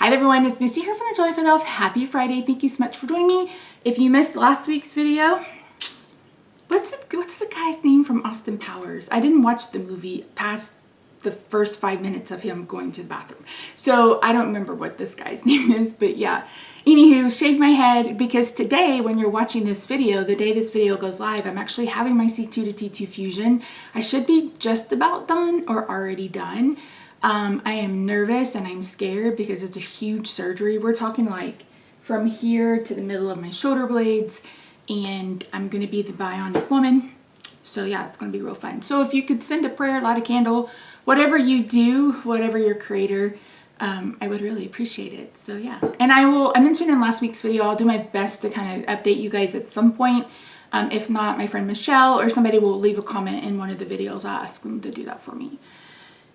Hi everyone, it's Misty here from TheJollyFatElf. Happy Friday. Thank you so much for joining me. If you missed last week's video, what's the guy's name from Austin Powers? I didn't watch the movie past the first 5 minutes of him going to the bathroom. So I don't remember what this guy's name is, but yeah. Anywho, shake my head because today when you're watching this video, the day this video goes live, I'm actually having my C2 to T2 fusion. I should be just about done or already done. I am nervous and I'm scared because it's a huge surgery. We're talking like from here to the middle of my shoulder blades, and I'm going to be the bionic woman. So yeah, it's going to be real fun. So if you could send a prayer, light a candle, whatever you do, whatever your creator, I would really appreciate it. So yeah, and I mentioned in last week's video, I'll do my best to kind of update you guys at some point. If not, my friend Michelle or somebody will leave a comment in one of the videos. I'll ask them to do that for me.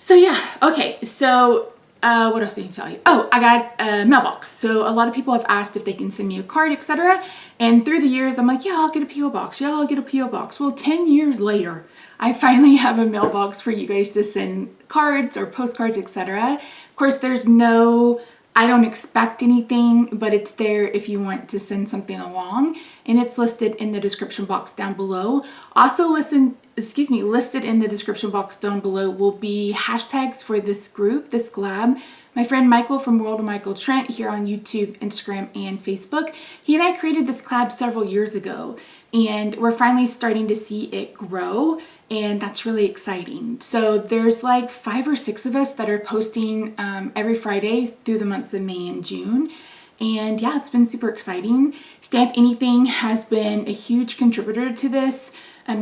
So yeah, okay, so what else did I tell you? Oh, I got a mailbox. So a lot of people have asked if they can send me a card, etc. And through the years, I'm like, yeah, I'll get a P.O. box. Yeah, I'll get a P.O. box. Well, 10 years later, I finally have a mailbox for you guys to send cards or postcards, etc. Of course, I don't expect anything, but it's there if you want to send something along, and it's listed in the description box down below. Also listed in the description box down below will be hashtags for this group, this collab. My friend Michael from World of Michael Trent here on YouTube, Instagram, and Facebook. He and I created this collab several years ago, and we're finally starting to see it grow, and that's really exciting. So there's like 5 or 6 of us that are posting every Friday through the months of May and June. And yeah, it's been super exciting. Stamp Anything has been a huge contributor to this.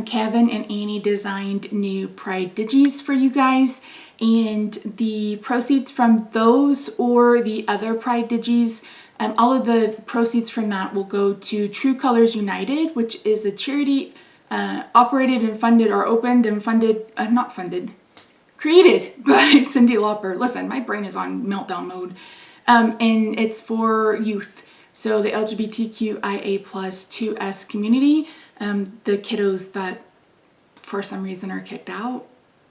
Kevin and Annie designed new Pride Digis for you guys, and the proceeds from those or the other Pride Digis, all of the proceeds from that will go to True Colors United, which is a charity operated and funded or opened and funded, created by Cindy Lauper. Listen, my brain is on meltdown mode. And it's for youth. So the LGBTQIA+ 2S community, the kiddos that for some reason are kicked out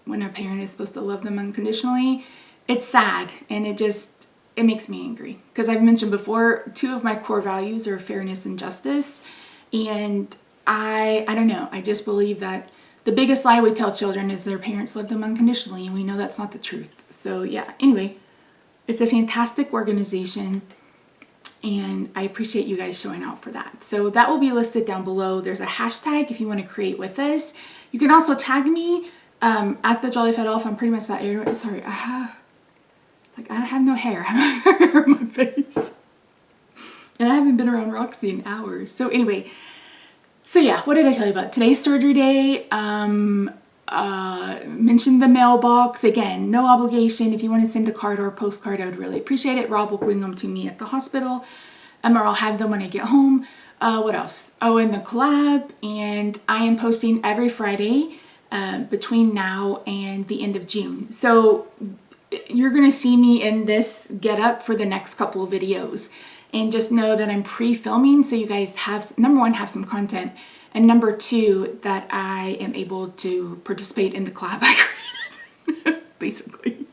when a parent is supposed to love them unconditionally. It's sad, and it makes me angry. Because I've mentioned before, 2 of my core values are fairness and justice. And I don't know, I just believe that the biggest lie we tell children is their parents love them unconditionally, and we know that's not the truth. So yeah, anyway, it's a fantastic organization, and I appreciate you guys showing out for that. So that will be listed down below. There's a hashtag if you want to create with us. You can also tag me at TheJollyFatElf. I'm pretty much that area. Sorry, I have no hair. I don't have hair on my face. And I haven't been around Roxy in hours. So anyway, so yeah, what did I tell you about? Today's surgery day. Mentioned the mailbox. Again, no obligation. If you want to send a card or a postcard, I would really appreciate it. Rob will bring them to me at the hospital, or I'll have them when I get home. What else? Oh, and the collab. And I am posting every Friday between now and the end of June. So you're going to see me in this getup for the next couple of videos. And just know that I'm pre-filming, so you guys have, number 1, have some content, and number 2, that I am able to participate in the collab I created, basically.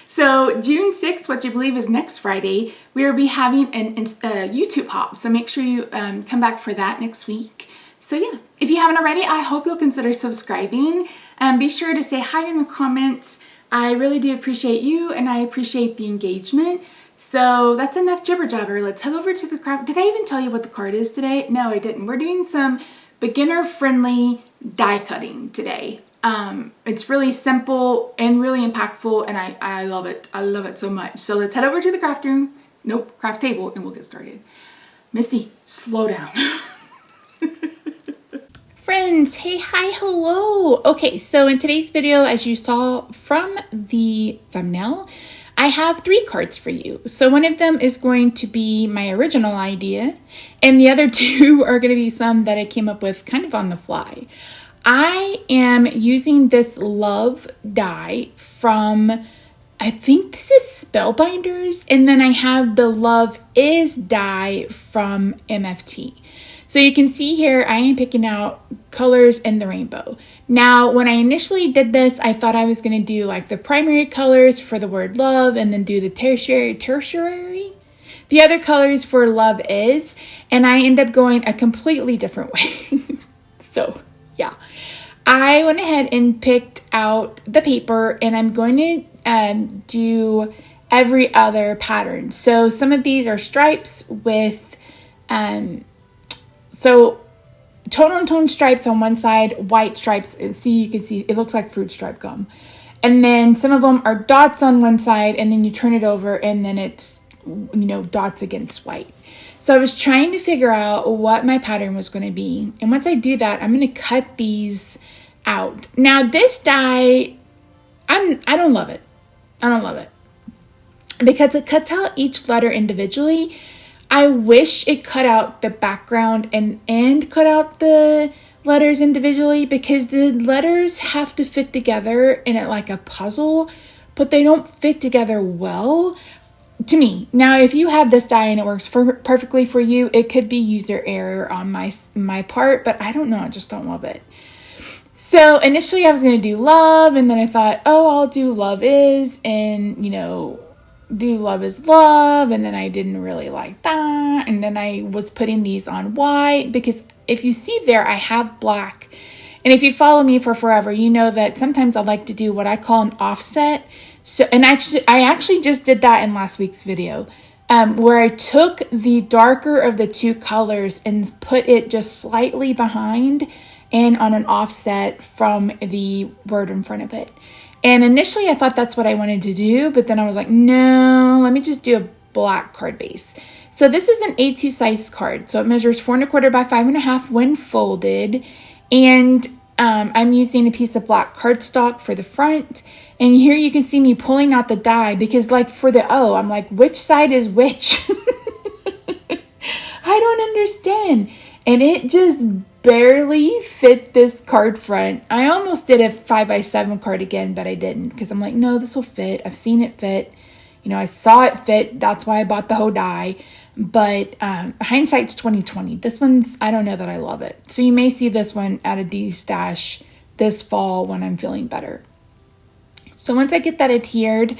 So June 6th, what you believe is next Friday, we will be having a YouTube hop, so make sure you come back for that next week. So yeah, if you haven't already, I hope you'll consider subscribing, and be sure to say hi in the comments. I really do appreciate you, and I appreciate the engagement. So that's enough jibber jabber. Let's head over to the craft. Did I even tell you what the card is today? No, I didn't. We're doing some beginner friendly die cutting today. It's really simple and really impactful, and I love it. I love it so much. So let's head over to the craft room. Nope, craft table, and we'll get started. Misty, slow down. Friends, hey, hi, hello. Okay, so in today's video, as you saw from the thumbnail, I have 3 cards for you. So one of them is going to be my original idea, and the other 2 are going to be some that I came up with kind of on the fly. I am using this love die from, I think this is Spellbinders, and then I have the Love Is die from MFT. So you can see here, I am picking out colors in the rainbow. Now, when I initially did this, I thought I was going to do like the primary colors for the word love and then do the tertiary the other colors for Love Is, and I end up going a completely different way. So yeah, I went ahead and picked out the paper, and I'm going to do every other pattern. So some of these are stripes with, so tone-on-tone stripes on one side, white stripes. See, you can see it looks like fruit stripe gum. And then some of them are dots on one side, and then you turn it over, and then it's, dots against white. So I was trying to figure out what my pattern was going to be. And once I do that, I'm going to cut these out. Now this die, I don't love it. I don't love it because it cuts out each letter individually. I wish it cut out the background and cut out the letters individually, because the letters have to fit together in it like a puzzle, but they don't fit together well to me. Now, if you have this die and it works perfectly for you, it could be user error on my part, but I don't know. I just don't love it. So initially I was going to do love, and then I thought, oh, I'll do Love Is, and, do Love Is Love, and then I didn't really like that, and then I was putting these on white, because if you see there, I have black, and if you follow me for forever, you know that sometimes I like to do what I call an offset. So, and I actually just did that in last week's video, where I took the darker of the two colors and put it just slightly behind and on an offset from the word in front of it. And initially I thought that's what I wanted to do, but then I was like, no, let me just do a black card base. So this is an A2 size card. So it measures 4 1/4 by 5 1/2 when folded. And I'm using a piece of black cardstock for the front. And here you can see me pulling out the die, because like for the O, I'm like, which side is which? I don't understand. And it just barely fit this card front. I almost did a 5x7 card again, but I didn't, because I'm like, no, this will fit. I've seen it fit. I saw it fit. That's why I bought the whole die. But hindsight's 20/20. This one's, I don't know that I love it. So you may see this one at a D-stash this fall when I'm feeling better. So once I get that adhered,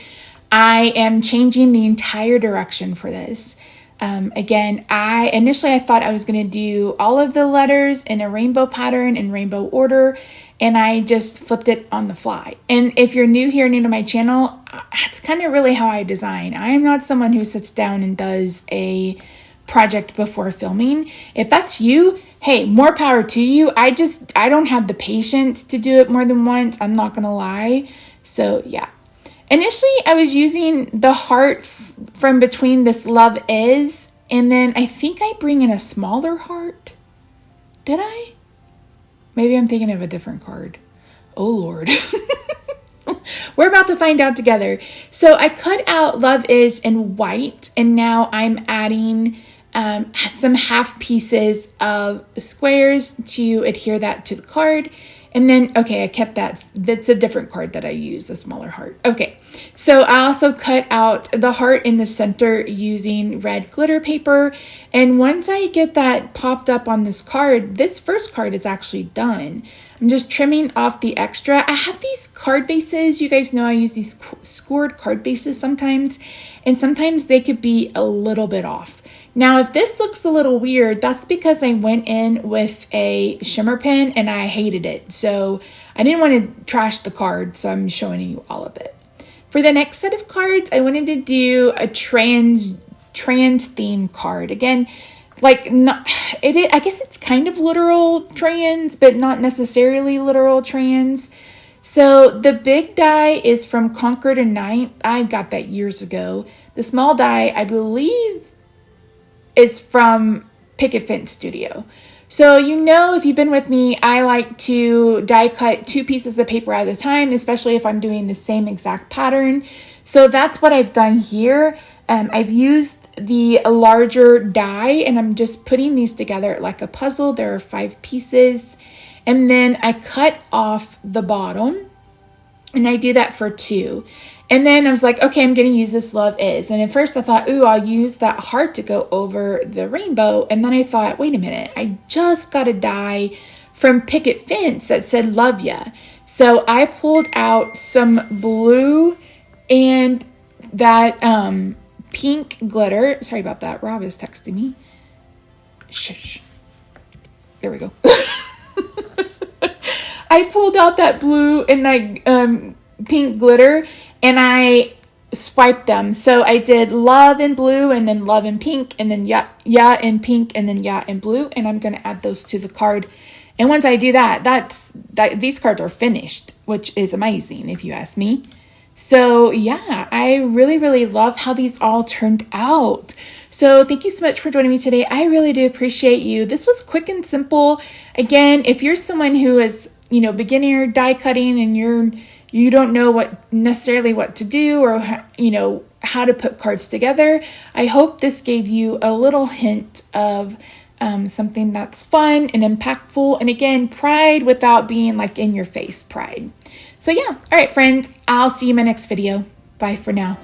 I am changing the entire direction for this. Again, initially I thought I was going to do all of the letters in a rainbow pattern in rainbow order, and I just flipped it on the fly. And if you're new here, new to my channel, that's kind of really how I design. I am not someone who sits down and does a project before filming. If that's you, hey, more power to you. I don't have the patience to do it more than once. I'm not going to lie. So yeah. Initially, I was using the heart from between this Love Is, and then I think I bring in a smaller heart. Did I? Maybe I'm thinking of a different card. Oh, Lord. We're about to find out together. So I cut out Love Is in white, and now I'm adding some half pieces of squares to adhere that to the card. And then, okay, I kept that. That's a different card that I use, a smaller heart. Okay, so I also cut out the heart in the center using red glitter paper. And once I get that popped up on this card, this first card is actually done. I'm just trimming off the extra. I have these card bases. You guys know I use these scored card bases sometimes, and sometimes they could be a little bit off. Now, if this looks a little weird, that's because I went in with a shimmer pen and I hated it. So I didn't want to trash the card, so I'm showing you all of it. For the next set of cards, I wanted to do a trans theme card. Again, like I guess it's kind of literal trans, but not necessarily literal trans. So the big die is from Conquer to Ninth. I got that years ago. The small die, I believe, is from Picket Fence Studio. So if you've been with me, I like to die cut 2 pieces of paper at a time, especially if I'm doing the same exact pattern. So that's what I've done here. I've used the larger die, and I'm just putting these together like a puzzle. There are 5 pieces, and then I cut off the bottom, and I do that for 2. And then I was like, okay, I'm going to use this Love Is. And at first I thought, ooh, I'll use that heart to go over the rainbow. And then I thought, wait a minute, I just got a die from Picket Fence that said Love Ya. So I pulled out some blue and that pink glitter. Sorry about that. Rob is texting me. Shush. There we go. I pulled out that blue and that pink glitter and I swiped them. So I did love in blue and then love in pink and then yeah in pink and then yeah in blue. And I'm going to add those to the card. And once I do that, these cards are finished, which is amazing if you ask me. So yeah, I really, really love how these all turned out. So thank you so much for joining me today. I really do appreciate you. This was quick and simple. Again, if you're someone who is, beginner die cutting and you don't know necessarily what to do or, how to put cards together, I hope this gave you a little hint of something that's fun and impactful. And again, pride without being like in your face pride. So yeah. All right, friends, I'll see you in my next video. Bye for now.